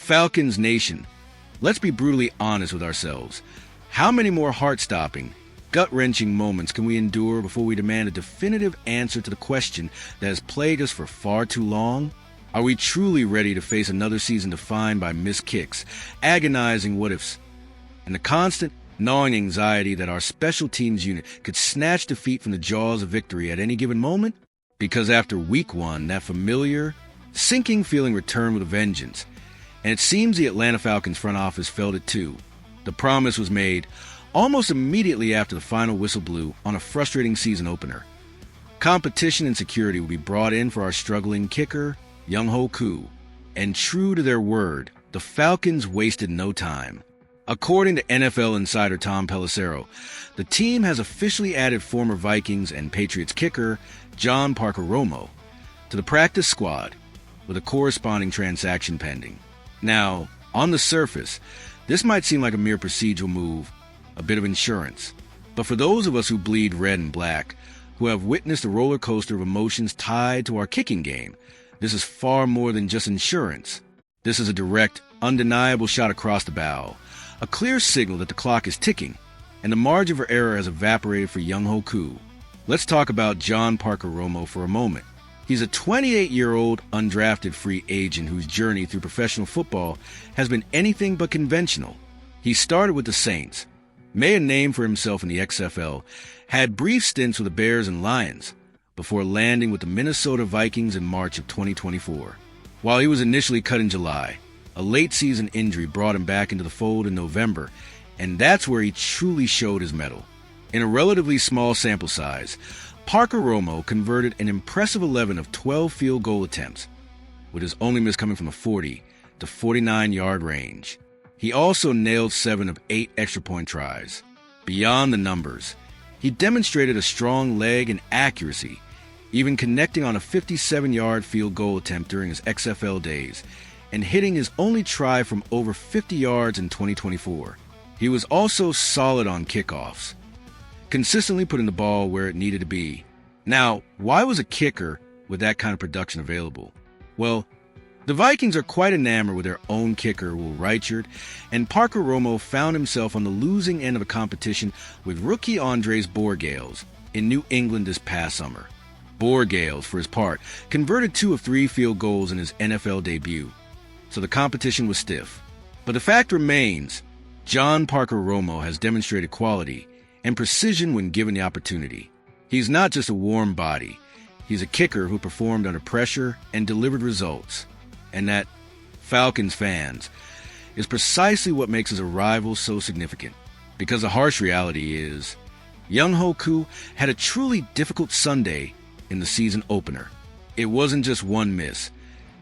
Falcons Nation, let's be brutally honest with ourselves. How many more heart-stopping, gut-wrenching moments can we endure before we demand a definitive answer to the question that has plagued us for far too long? Are we truly ready to face another season defined by missed kicks, agonizing what-ifs, and the constant, gnawing anxiety that our special teams unit could snatch defeat from the jaws of victory at any given moment? Because after week one, that familiar, sinking feeling returned with a vengeance, and it seems the Atlanta Falcons front office felt it too. The promise was made almost immediately after the final whistle blew on a frustrating season opener. Competition and security would be brought in for our struggling kicker, Younghoe Koo, and true to their word, the Falcons wasted no time. According to NFL insider Tom Pelissero, the team has officially added former Vikings and Patriots kicker John Parker Romo to the practice squad, with a corresponding transaction pending. Now, on the surface, this might seem like a mere procedural move, a bit of insurance. But for those of us who bleed red and black, who have witnessed a roller coaster of emotions tied to our kicking game, this is far more than just insurance. This is a direct, undeniable shot across the bow, a clear signal that the clock is ticking, and the margin for error has evaporated for Younghoe Koo. Let's talk about John Parker Romo for a moment. He's a 28-year-old undrafted free agent whose journey through professional football has been anything but conventional. He started with the Saints, made a name for himself in the XFL, had brief stints with the Bears and Lions, before landing with the Minnesota Vikings in March of 2024. While he was initially cut in July, a late-season injury brought him back into the fold in November, and that's where he truly showed his mettle. In a relatively small sample size, Parker Romo converted an impressive 11 of 12 field goal attempts, with his only miss coming from the 40 to 49-yard range. He also nailed 7 of 8 extra-point tries. Beyond the numbers, he demonstrated a strong leg and accuracy, even connecting on a 57-yard field goal attempt during his XFL days, and hitting his only try from over 50 yards in 2024. He was also solid on kickoffs, consistently putting the ball where it needed to be. Now, why was a kicker with that kind of production available? Well, the Vikings are quite enamored with their own kicker, Will Reichard, and Parker Romo found himself on the losing end of a competition with rookie Andres Borgales in New England this past summer. Borgales, for his part, converted 2 of 3 field goals in his NFL debut, so the competition was stiff. But the fact remains, John Parker Romo has demonstrated quality and precision when given the opportunity. He's not just a warm body. He's a kicker who performed under pressure and delivered results. And that, Falcons fans, is precisely what makes his arrival so significant. Because the harsh reality is, Younghoe Koo had a truly difficult Sunday in the season opener. It wasn't just one miss.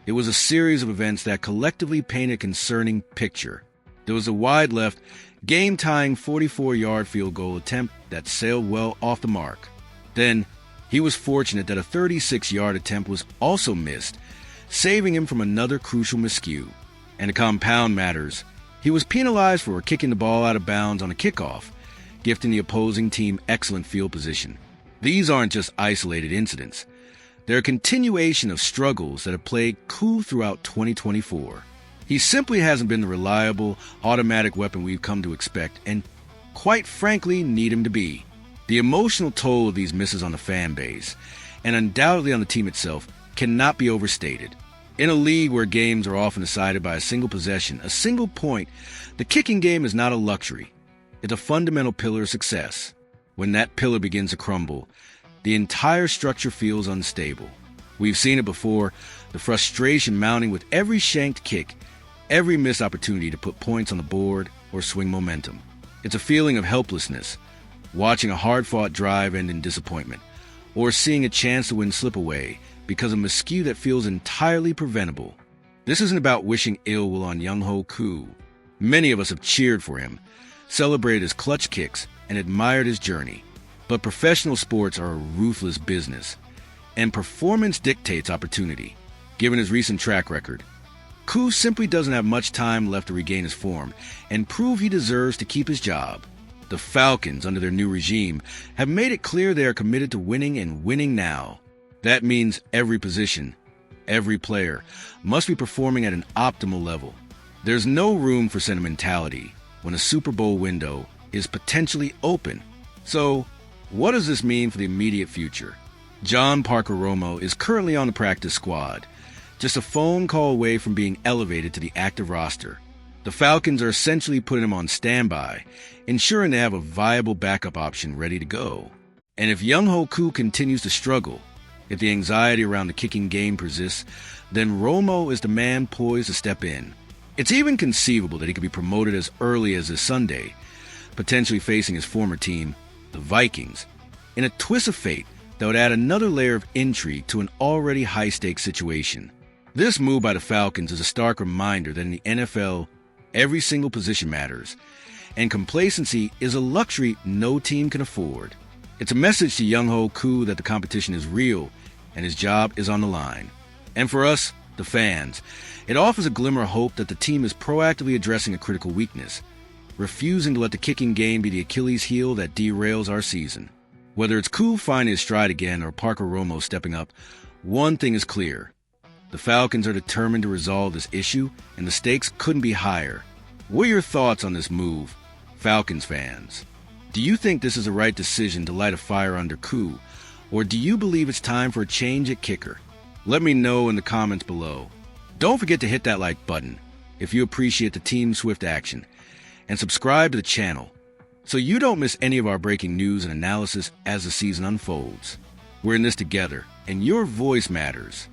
It was a series of events that collectively painted a concerning picture. There was a wide left, game-tying 44-yard field goal attempt that sailed well off the mark. Then, he was fortunate that a 36-yard attempt was also missed, saving him from another crucial miscue. And to compound matters, he was penalized for kicking the ball out of bounds on a kickoff, gifting the opposing team excellent field position. These aren't just isolated incidents. They're a continuation of struggles that have plagued Koo throughout 2024. He simply hasn't been the reliable, automatic weapon we've come to expect, and, quite frankly, need him to be. The emotional toll of these misses on the fan base, and undoubtedly on the team itself, cannot be overstated. In a league where games are often decided by a single possession, a single point, the kicking game is not a luxury. It's a fundamental pillar of success. When that pillar begins to crumble, the entire structure feels unstable. We've seen it before, the frustration mounting with every shanked kick, every missed opportunity to put points on the board or swing momentum. It's a feeling of helplessness, watching a hard-fought drive end in disappointment, or seeing a chance to win slip away because of a miscue that feels entirely preventable. This isn't about wishing ill will on Younghoe Koo. Many of us have cheered for him, celebrated his clutch kicks, and admired his journey. But professional sports are a ruthless business, and performance dictates opportunity. Given his recent track record, Koo simply doesn't have much time left to regain his form and prove he deserves to keep his job. The Falcons, under their new regime, have made it clear they are committed to winning and winning now. That means every position, every player, must be performing at an optimal level. There's no room for sentimentality when a Super Bowl window is potentially open. So, what does this mean for the immediate future? John Parker Romo is currently on the practice squad, just a phone call away from being elevated to the active roster. The Falcons are essentially putting him on standby, ensuring they have a viable backup option ready to go. And if Younghoe Koo continues to struggle, if the anxiety around the kicking game persists, then Romo is the man poised to step in. It's even conceivable that he could be promoted as early as this Sunday, potentially facing his former team, the Vikings, in a twist of fate that would add another layer of intrigue to an already high-stakes situation. This move by the Falcons is a stark reminder that in the NFL, every single position matters, and complacency is a luxury no team can afford. It's a message to Younghoe Koo that the competition is real and his job is on the line. And for us, the fans, it offers a glimmer of hope that the team is proactively addressing a critical weakness, refusing to let the kicking game be the Achilles heel that derails our season. Whether it's Koo finding his stride again or Parker Romo stepping up, one thing is clear. The Falcons are determined to resolve this issue, and the stakes couldn't be higher. What are your thoughts on this move, Falcons fans? Do you think this is the right decision to light a fire under Koo, or do you believe it's time for a change at kicker? Let me know in the comments below. Don't forget to hit that like button if you appreciate the team's swift action, and subscribe to the channel so you don't miss any of our breaking news and analysis as the season unfolds. We're in this together, and your voice matters.